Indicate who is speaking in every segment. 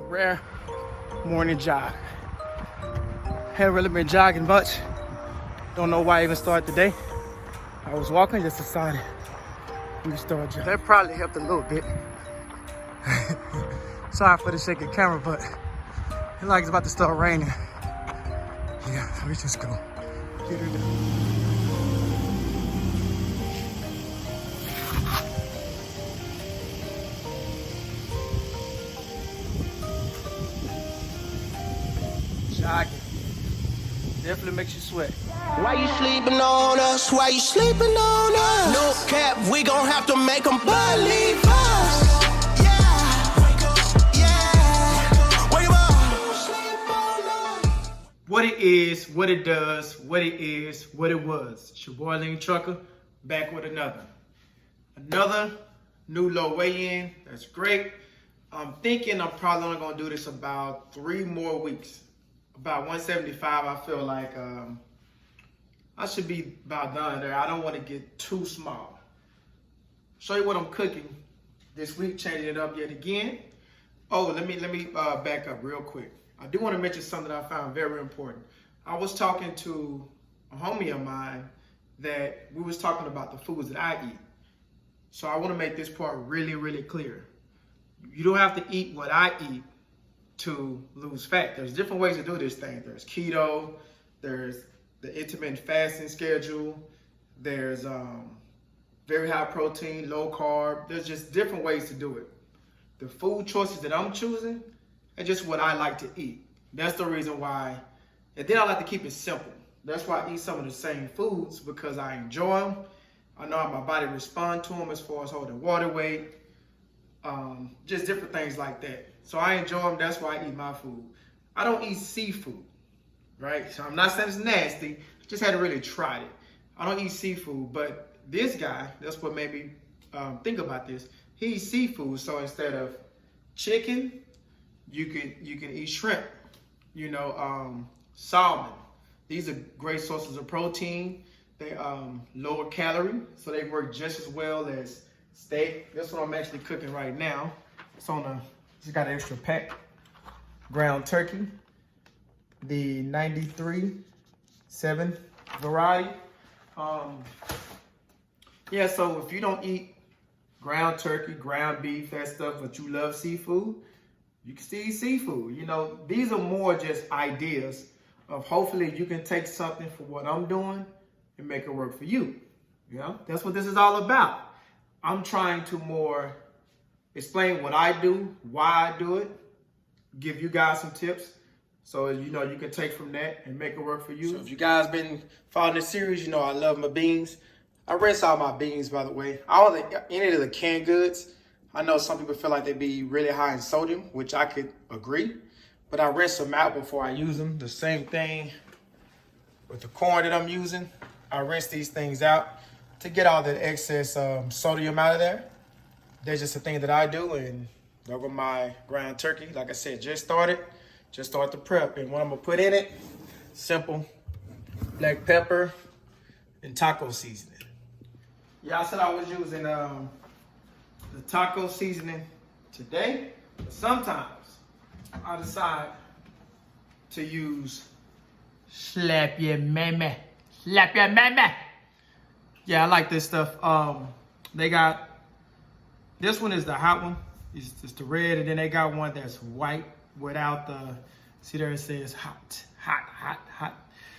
Speaker 1: rare morning jog. Haven't really been jogging much. Don't know why I even started today. I was walking, just decided we could start jogging. That probably helped a little bit. Sorry for the shaky camera, but it like it's about to start raining. Yeah, we just go. Get it done. Jogging definitely makes you sweat.
Speaker 2: Why you sleeping on us? Why you sleeping on us? No cap, we gon' have to make them believe us. Yeah, wake up, yeah, wake up. Sleep on us.
Speaker 1: What it is, what it does, what it is, what it was. It's your boy Lean Trucker, back with another new low weigh-in. That's great. I'm thinking I'm probably only gonna do this about 3 more weeks. About 175, I feel like I should be about done there. I don't want to get too small. Show you what I'm cooking this week, changing it up yet again. Oh, let me back up real quick. I do want to mention something that I found very important. I was talking to a homie of mine that we was talking about the foods that I eat. So I want to make this part really, really clear. You don't have to eat what I eat to lose fat. There's different ways to do this thing. There's keto, there's the intermittent fasting schedule, there's very high protein, low carb. There's just different ways to do it. The food choices that I'm choosing are just what I like to eat. That's the reason why, and then I like to keep it simple. That's why I eat some of the same foods, because I enjoy them. I know how my body responds to them as far as holding water weight, just different things like that. So I enjoy them, that's why I eat my food. I don't eat seafood, right? So I'm not saying it's nasty, just had to really try it. I don't eat seafood, but this guy, that's what made me think about this. He eats seafood, so instead of chicken, you can eat shrimp, salmon. These are great sources of protein. They lower calorie, so they work just as well as steak. That's what I'm actually cooking right now. It's just got an extra pack. Ground turkey, the 93.7 variety. Yeah, so if you don't eat ground turkey, ground beef, that stuff, but you love seafood, you can still eat seafood. These are more just ideas of hopefully you can take something for what I'm doing and make it work for you. That's what this is all about. I'm trying to more explain what I do, why I do it, give you guys some tips so you can take from that and make it work for you. So if you guys been following this series, I love my beans. I rinse all my beans, by the way. Any of the canned goods, I know some people feel like they be really high in sodium, which I could agree, but I rinse them out before I use them. The same thing with the corn that I'm using. I rinse these things out to get all the excess sodium out of there. That's just a thing that I do. And over my ground turkey, like I said, just start the prep. And what I'm gonna put in it, simple, black pepper and taco seasoning. Yeah, I said I was using the taco seasoning today, but sometimes I decide to use slap your mama. Slap your mama. Yeah, I like this stuff. They got, this one is the hot one. It's just the red, and then they got one that's white without the, see there it says hot, hot, hot, hot.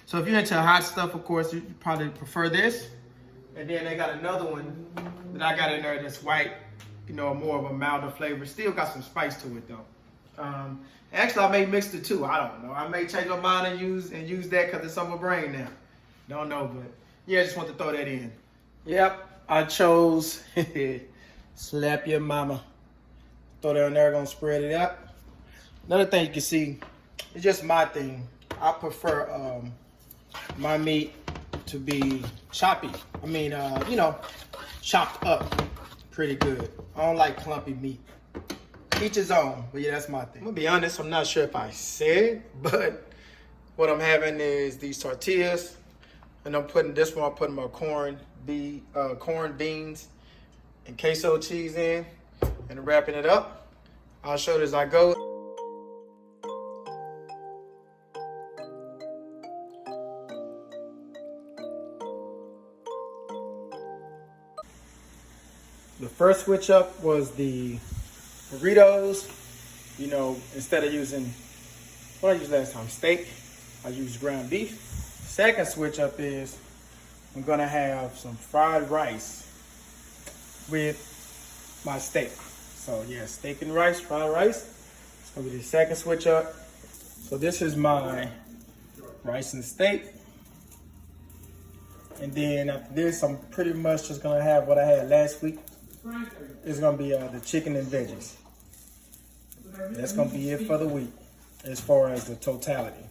Speaker 1: So if you're into hot stuff, of course, you probably prefer this. And then they got another one that I got in there that's white, more of a milder flavor. Still got some spice to it though. Actually, I may mix the two. I don't know. I may change my mind and use that because it's on my brain now. Don't know, but yeah, I just want to throw that in. Yep, I chose slap your mama. Throw that in there, gonna spread it out. Another thing you can see, it's just my thing. I prefer my meat to be choppy. Chopped up pretty good. I don't like clumpy meat. Each his own, but yeah, that's my thing. I'm gonna be honest, I'm not sure if I said, but what I'm having is these tortillas, and I'm putting my corn beans and queso cheese in, and wrapping it up. I'll show it as I go. The first switch up was the burritos. You know, instead of using what I used last time, steak, I used ground beef. Second switch up is I'm gonna have some fried rice with my steak. So yeah, steak and rice, fried rice. It's gonna be the second switch up. So this is my rice and steak. And then after this, I'm pretty much just gonna have what I had last week. It's gonna be the chicken and veggies. That's gonna be it for the week as far as the totality.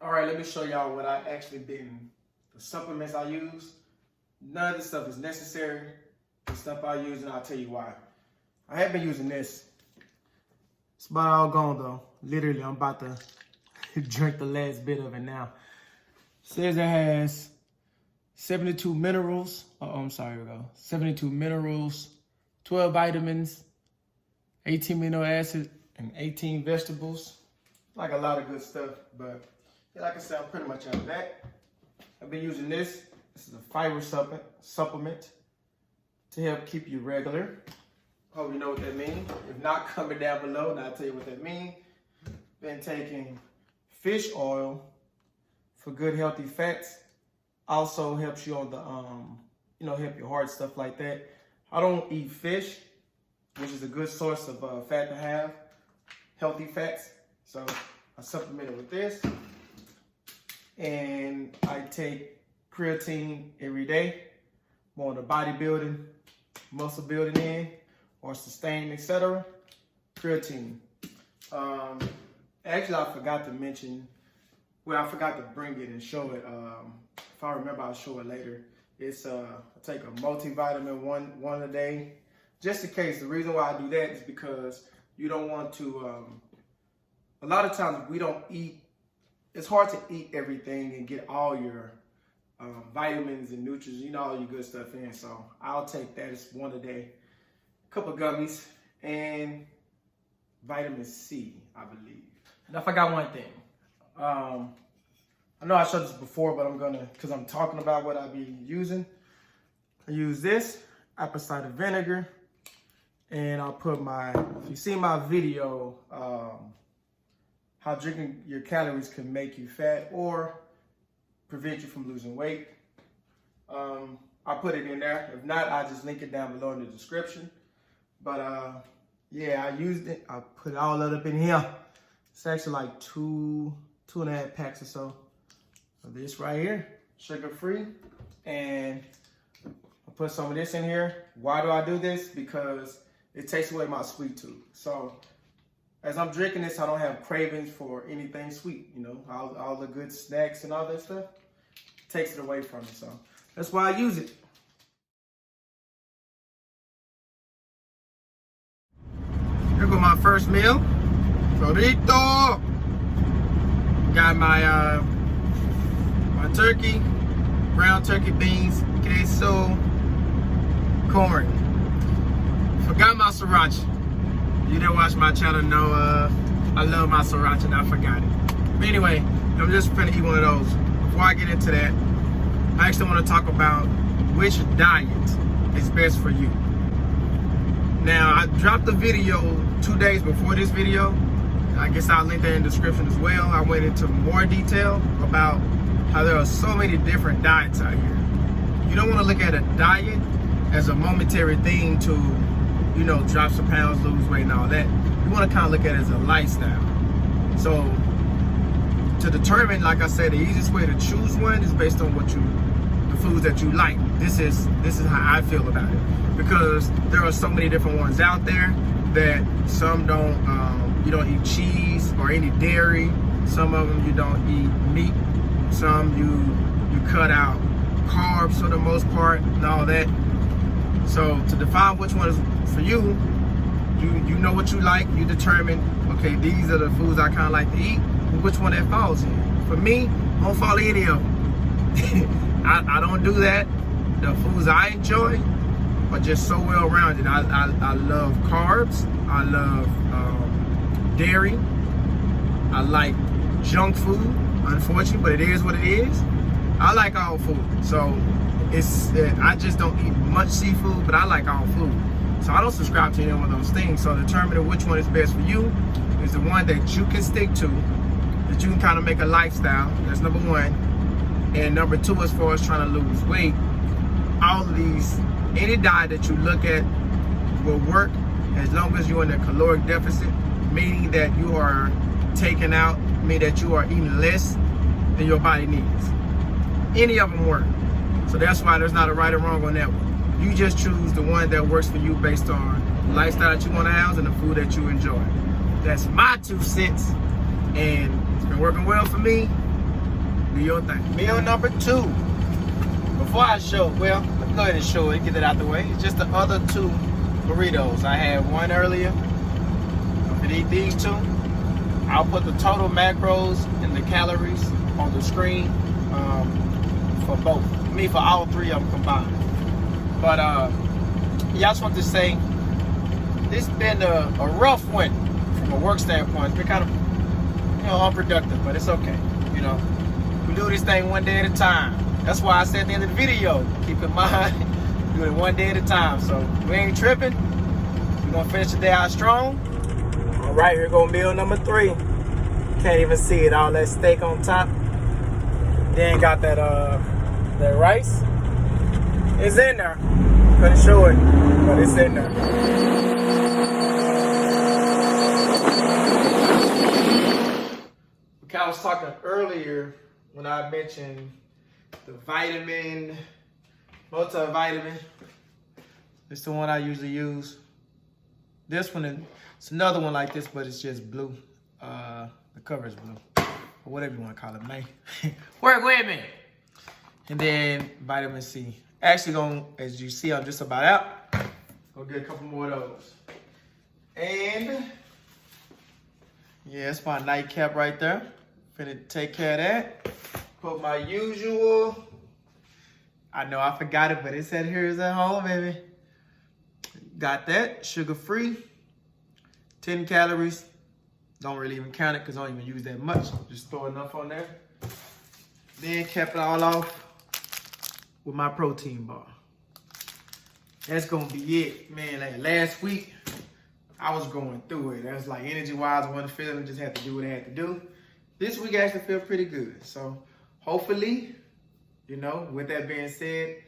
Speaker 1: All right, let me show y'all what I actually been, the supplements I use. None of this stuff is necessary. The stuff I use, and I'll tell you why. I have been using this. It's about all gone though. Literally, I'm about to drink the last bit of it now. Says it has 72 minerals. I'm sorry, here we go. 72 minerals, 12 vitamins, 18 amino acids, and 18 vegetables. Like a lot of good stuff, but like I said, I'm pretty much out of that. I've been using this. This is a fiber supplement to help keep you regular. Hope you know what that means. If not, comment down below and I'll tell you what that means. Been taking fish oil for good healthy fats. Also helps you on the, help your heart, stuff like that. I don't eat fish, which is a good source of fat to have, healthy fats. So I supplement it with this. And I take creatine every day, more the bodybuilding, muscle building in, or sustain, etc. Creatine. Actually, I forgot to mention, I forgot to bring it and show it. If I remember, I'll show it later. It's I take a multivitamin one a day, just in case. The reason why I do that is because you don't want to. A lot of times we don't eat. It's hard to eat everything and get all your vitamins and nutrients, all your good stuff in. So I'll take that as one a day. A couple of gummies and vitamin C, I believe. And I forgot one thing. I know I showed this before, but I'm gonna, because I'm talking about what I be using. I use this apple cider vinegar, and I'll put if you see my video, how drinking your calories can make you fat or prevent you from losing weight. I'll put it in there. If not, I'll just link it down below in the description. But yeah, I used it. I put it all up in here. It's actually like two and a half packs or so of this right here, sugar free. And I put some of this in here. Why do I do this? Because it takes away my sweet tooth. So as I'm drinking this, I don't have cravings for anything sweet, all the good snacks and all that stuff. Takes it away from me, so that's why I use it. Here go my first meal. Frito. Got my my turkey, ground turkey, beans, queso, corn. Forgot my sriracha. You that watch my channel know I love my sriracha and I forgot it. But anyway, I'm just gonna eat one of those. Before I get into that, I actually want to talk about which diet is best for you. Now, I dropped the video 2 days before this video. I guess I'll link that in the description as well. I went into more detail about how there are so many different diets out here. You don't want to look at a diet as a momentary thing to drop some pounds, lose weight and all that. You want to kind of look at it as a lifestyle. So to determine, like I said, the easiest way to choose one is based on the foods that you like. This is how I feel about it, because there are so many different ones out there that some don't, you don't eat cheese or any dairy. Some of them you don't eat meat. Some you cut out carbs for the most part and all that. So to define which one is for you, you know what you like. You determine, okay, these are the foods I kind of like to eat. Which one that falls in? For me, I don't follow any of them. I don't do that. The foods I enjoy are just so well rounded. I love carbs. I love dairy. I like junk food, unfortunately, but it is what it is. I like all food, so I just don't eat much seafood, but I like all food. So I don't subscribe to any one of those things. So determining which one is best for you is the one that you can stick to, that you can kind of make a lifestyle. That's number one. And number two, as far as trying to lose weight, all of these, any diet that you look at will work as long as you're in a caloric deficit, meaning that you are taking out, meaning that you are eating less than your body needs. Any of them work. So that's why there's not a right or wrong on that one. You just choose the one that works for you based on the lifestyle that you want to have and the food that you enjoy. That's my 2 cents, and it's been working well for me. Do your thing. Meal number 2. Before I show, well, let me go ahead and show it, get it out the way. It's just the other 2 burritos. I had one earlier. I'm gonna eat these 2. I'll put the total macros and the calories on the screen for both. For all 3 of them combined. But yeah, I just want to say, this has been a rough one from a work standpoint. It's been kind of, unproductive, but it's okay. We do this thing one day at a time. That's why I said at the end of the video, keep in mind, do it one day at a time. So we ain't tripping. We're gonna finish the day out strong. All right, here go meal number 3. Can't even see it, all that steak on top. Then got that rice. It's in there. Couldn't show it, but it's in there. Okay, I was talking earlier when I mentioned the multivitamin. It's the one I usually use. This one, it's another one like this, but it's just blue. The cover is blue, or whatever you want to call it, man. Work with me. And then vitamin C. Actually, as you see, I'm just about out. Gonna get a couple more of those. And yeah, it's my nightcap right there. Finna take care of that. Put my usual. I know I forgot it, but it said here's at home, baby. Got that, sugar-free, 10 calories. Don't really even count it because I don't even use that much. Just throw enough on there. Then cap it all off with my protein bar. That's gonna be it, man. Like last week, I was going through it. That was like energy-wise, I wasn't feeling, just had to do what I had to do. This week I actually feel pretty good. So hopefully, with that being said,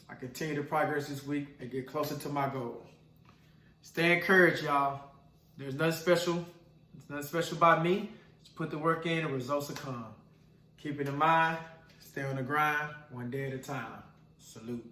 Speaker 1: I continue to progress this week and get closer to my goal. Stay encouraged, y'all. There's nothing special. It's nothing special about me. Just put the work in, the results will come. Keep it in mind. Stay on the grind, one day at a time. Salute.